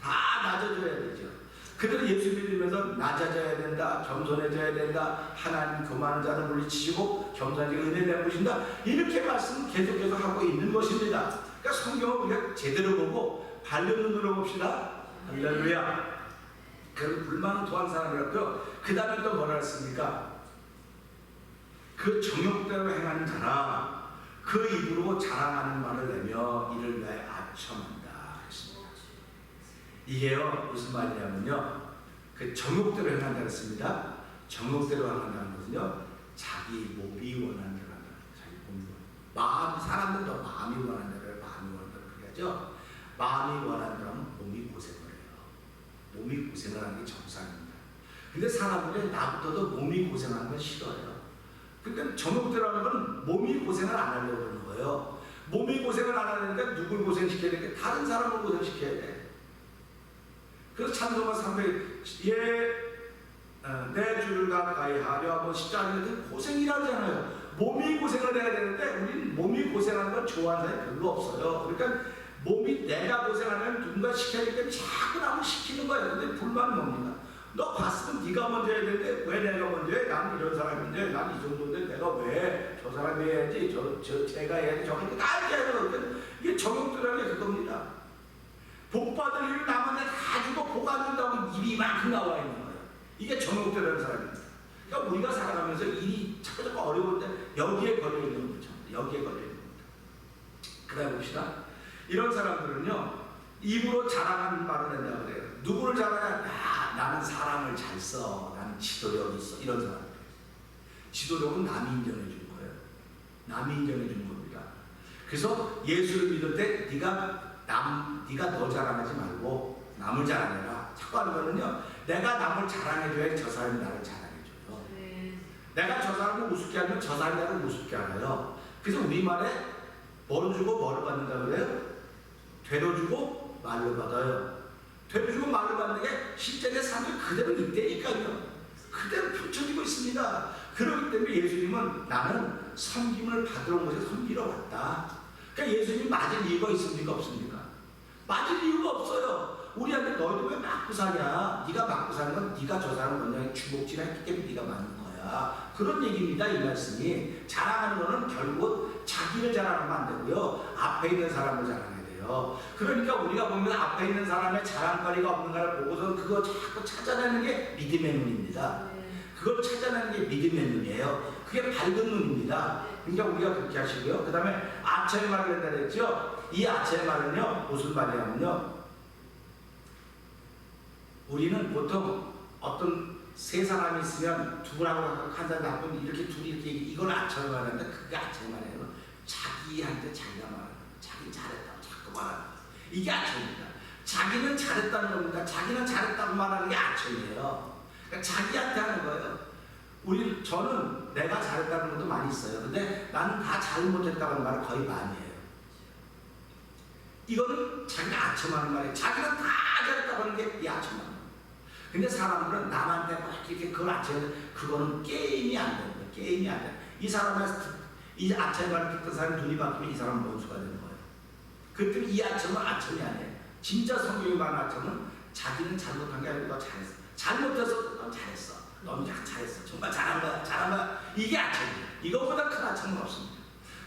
다 낮아져야 되죠. 그들은 예수 믿으면서 낮아져야 된다, 겸손해져야 된다, 하나님 교만한 자를 물리치시고 겸손하게 은혜 베푸신다, 이렇게 말씀을 계속해서 하고 있는 것입니다. 그러니까 성경을 우리가 제대로 보고 반려눈으로 봅시다. 할렐루야. 그 불만은 토한 사람이라고요. 그 다음에 또 뭐라 했습니까? 그 정욕대로 행하는 자나 그 입으로 자랑하는 말을 내며 이를 내 아첨한다. 이게요, 무슨 말이냐면요, 그 정욕대로 행한다 그랬습니다. 정욕대로 행한다는 것은요, 자기 몸이 원하는 대로 한다. 자기 몸이 마음, 사람들도 마음이 원하는 대로, 마음이 원하는 대로 그렇게 하죠. 마음이 원하는 대로 하면 몸이 고생을 해요. 몸이 고생을 하는 게 정상입니다. 근데 사람들이 나부터도 몸이 고생하는 건 싫어요. 그러니까 정욕대로 하는 건 몸이 고생을 안 하려고 그러는 거예요. 몸이 고생을 안 하려니까 누굴 고생시켜야 되니까 다른 사람을 고생시켜야 돼. 그래서 찬송가 300, 내 주를 가까이 하려 하고 십자가는 고생이라잖아요. 몸이 고생을 해야 되는데 우리는 몸이 고생하는 걸 좋아하는 사람이 별로 없어요. 그러니까 몸이 내가 고생하면 누군가 시켜야 되기 때문에 자꾸 나를 시키는 거예요. 근데 불만은 뭡니까? 너 봤으면 네가 먼저 해야 되는데 왜 내가 먼저 해? 난 이런 사람인데, 난 이 정도인데 내가 왜 저 사람이 해야지, 제가 해야지, 저거 다 이렇게 해야 되거든. 이게 정욕들하는 게 그겁니다. 복 받을 일을 남한테 다 주고 복 안 준다고 일이 이만큼 나와 있는 거예요. 이게 정욕되라는 사람입니다. 그러니까 우리가 살아가면서 일이 자꾸 어려운데 여기에 걸려 있는 거죠. 여기에 걸려 있는 겁니다. 그다음 봅시다. 이런 사람들은요, 입으로 자랑하는 말을 한다고 그래요. 누구를 자랑하냐? 나는 사람을 잘 써. 나는 지도력이 있어. 이런 사람들. 지도력은 남이 인정해 주는 거예요. 남이 인정해 주는 겁니다. 그래서 예수를 믿을 때 네가 너 자랑하지 말고 남을 자랑해라. 자꾸 하는 거는요, 내가 남을 자랑해줘야 저 사람이 나를 자랑해줘요. 내가 저 사람을 우습게 하면 저 사람이 나를 우습게 알아요. 그래서 우리말에 뭘 주고 뭐를 받는다 그래요? 되로 주고 말로 받아요. 되로 주고 말로 받는 게 실제 내 삶에 그대로 있다니까요. 그대로 펼쳐지고 있습니다. 그렇기 때문에 예수님은 나는 섬김을 받으러 온 것에 섬기러 왔다. 그러니까 예수님이 맞을 이유가 있습니까? 없습니까? 맞을 이유가 없어요. 우리한테 너희도 왜 맞고 사냐? 네가 맞고 사는 건 네가 저 사람 원장이 주먹질 했기 때문에 네가 맞는 거야. 그런 얘기입니다. 이 말씀이. 자랑하는 거는 결국 자기를 자랑하면 안 되고요, 앞에 있는 사람을 자랑해야 돼요. 그러니까 우리가 보면 앞에 있는 사람의 자랑거리가 없는가를 보고서 그거 자꾸 찾아내는 게 믿음의 눈입니다. 그걸 찾아내는 게 믿음의 눈이에요. 그게 밝은 눈입니다. 그러니까 우리가 그렇게 하시고요. 그 다음에 아첨의 말을 한다 그랬죠. 이 아첨의 말은요, 무슨 말이냐면요, 우리는 보통 어떤 세 사람이 있으면 둘하고 한 사람 나쁜 이렇게 둘이 이렇게 이걸 아첨의 말하는데, 그게 아첨의 말이에요. 자기한테 자기가 말하는 거예요. 자기 잘했다고 자꾸 말하는 거예요. 이게 아첨입니다. 자기는 잘했다는 겁니다. 자기는 잘했다고 말하는 게 아첨이에요. 그러니까 자기한테 하는 거예요. 저는 내가 잘했다는 것도 많이 있어요. 근데 나는 다 잘못했다는 말을 거의 많이 해요. 이거는 자기가 아첨하는 말이에요. 자기는 다 잘했다고 하는 게 이 아첨하는 거예요. 근데 사람들은 남한테 막 이렇게 그걸 아첨해서 그거는 게임이 안 되는 거예요. 게임이 안 돼. 이 사람의 이 아첨의 말을 듣던 사람이 눈이 바뀌면 이 사람은 원수가 되는 거예요. 그랬더니 이 아첨은 아첨이 아니에요. 진짜 성경에 말하는 아첨은 자기는 잘못한 게 아니고 너 잘했어. 잘못해서 넌 잘했어. 넌 잘했어. 정말 잘한 거야. 잘한 거야. 이게 아첨이야. 이것보다 큰 아첨은 없습니다.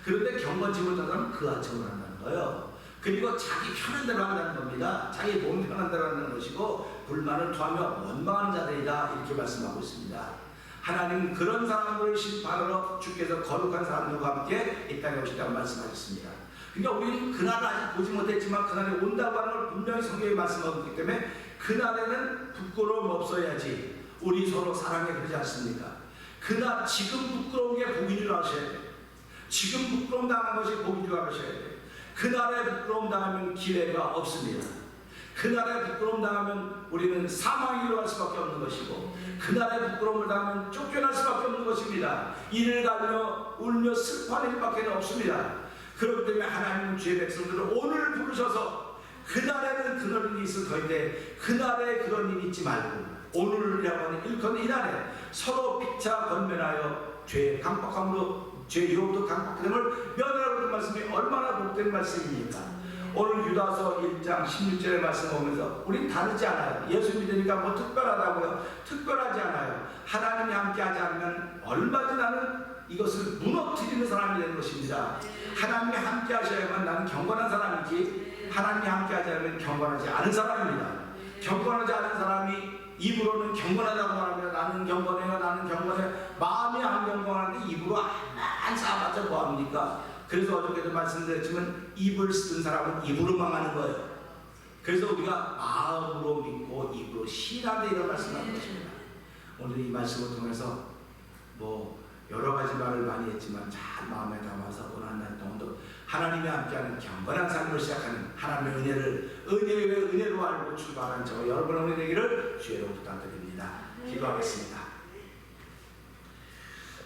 그런데 경건심을 따르면 그 아첨을 한다는 거예요. 그리고 자기 편한 대로 한다는 겁니다. 자기 몸 편한 대로 한다는 것이고 불만을 토하며 원망하는 자들이다 이렇게 말씀하고 있습니다. 하나님 그런 사람들을 심판하러 주께서 거룩한 사람들과 함께 이 땅에 오시다고 말씀하셨습니다. 그러니까 우리는 그날을 아직 보지 못했지만 그날이 온다고 하는 걸 분명히 성경에 말씀하고 있기 때문에 그날에는 부끄러움 없어야지 우리 서로 사랑해 그러지 않습니까? 그날 지금 부끄러운 게 복인 줄 아셔야 돼요. 지금 부끄러움 당한 것이 복인 줄 아셔야 돼요. 그날에 부끄러움 당하면 기회가 없습니다. 그날에 부끄러움 당하면 우리는 사망으로 갈 수밖에 없는 것이고 그날에 부끄러움을 당하면 쫓겨날 수밖에 없는 것입니다. 이를 갈며 울며 슬퍼하는 일밖에 없습니다. 그렇기 때문에 하나님은 주의 백성들을 오늘 부르셔서 그날에는 그런 일이 있을 터인데 그날에 그런 일이 있지 말고 오늘이라고 하는 일컨 이날에 서로 피차 권면하여 죄의 강박함으로 죄의 유혹도 강박됨을 면하라는 말씀이 얼마나 복된 말씀입니까? 오늘 유다서 1장 16절의 말씀 보면서 우린 다르지 않아요. 예수 믿으니까 뭐 특별하다고요? 특별하지 않아요. 하나님이 함께하지 않으면 얼마든지 나는 이것을 무너뜨리는 사람이 되는 것입니다. 하나님이 함께하셔야만 나는 경건한 사람이지 하나님이 함께하지 않으면 경건하지 않은 사람입니다. 경건하지 않은 사람이 입으로는 경건하다고 말합니다. 나는 경건해요. 나는 경건해요. 마음이 안 경건한데 입으로 안 쌓아봤자 뭐합니까? 그래서 어저께도 말씀드렸지만 입을 쓰는 사람은 입으로 망하는 거예요. 그래서 우리가 마음으로 믿고 입으로 신하되 이런 말씀하는 것입니다. 오늘 이 말씀을 통해서 뭐 여러 가지 말을 많이 했지만 잘 마음에 담아서 오늘 한 달 동안도 하나님이 함께하는 경건한 삶을 시작하는 하나님의 은혜를 은혜로 알고 출발한 저 여러분의 되기를 주의로 부탁드립니다. 기도하겠습니다.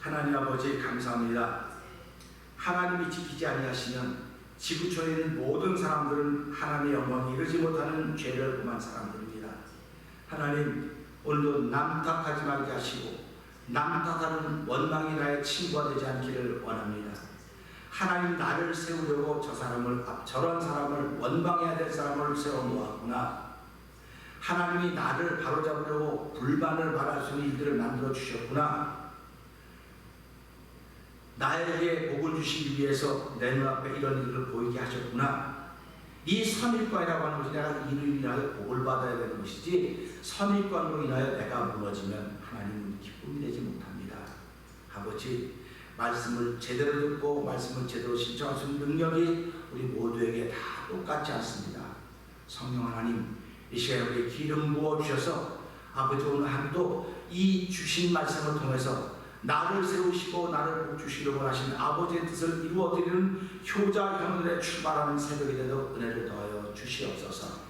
하나님 아버지 감사합니다. 하나님이 지키지 아니하시면 지구촌에 있는 모든 사람들은 하나님의 영광에 이르지 못하는 죄를 범한 사람들입니다. 하나님 오늘도 남 탓하지 말게 하시고 남 탓하는 원망이 나의 친구가 되지 않기를 원합니다. 하나님 나를 세우려고 저런 사람을 원망해야 될 사람을 세워놓았구나. 하나님이 나를 바로잡으려고 불만을 말할 수 있는 일들을 만들어 주셨구나. 나에게 복을 주시기 위해서 내 눈앞에 이런 일을 보이게 하셨구나. 이 선입관이라고 하는 것이 내가 이로 인하여 복을 받아야 되는 것이지 선입관으로 인하여 내가 무너지면 하나님은 기쁨이 되지 못합니다. 아버지 말씀을 제대로 듣고 말씀을 제대로 실천할 수 있는 능력이 우리 모두에게 다 똑같지 않습니다. 성령 하나님 이 시간에 우리 기름 부어주셔서 아버지 오늘 하루도 이 주신 말씀을 통해서 나를 세우시고 나를 복주시려고 하신 아버지의 뜻을 이루어드리는 효자 형들의 출발하는 새벽이 되도록 은혜를 더하여 주시옵소서.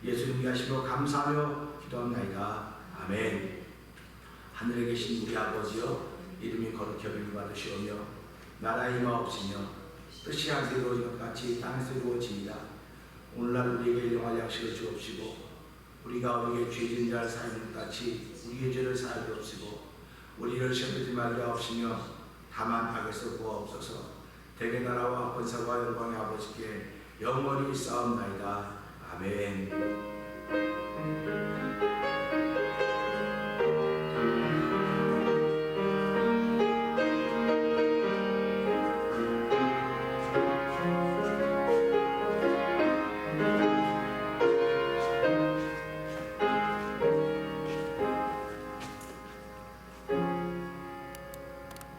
예수님 위하시며 감사하며 기도합나이다. 아멘. 하늘에 계신 우리 아버지여 이름이 거룩히 여김을 받으시오며 나라의 임하옵시며 뜻이 하늘에 이루어진 것 같이 땅에서 이루어집니다. 오늘날 우리에게 일용할 양식을 주옵시고 우리가 우리에게 죄진 자를 사하는 것 같이 우리의 죄를 사하여 주옵시고 우리를 시험하지 말게 하옵시며 다만 악에서 구하옵소서. 대개 나라와 권세와 영광의 아버지께 영원히 싸움나이다. 아멘.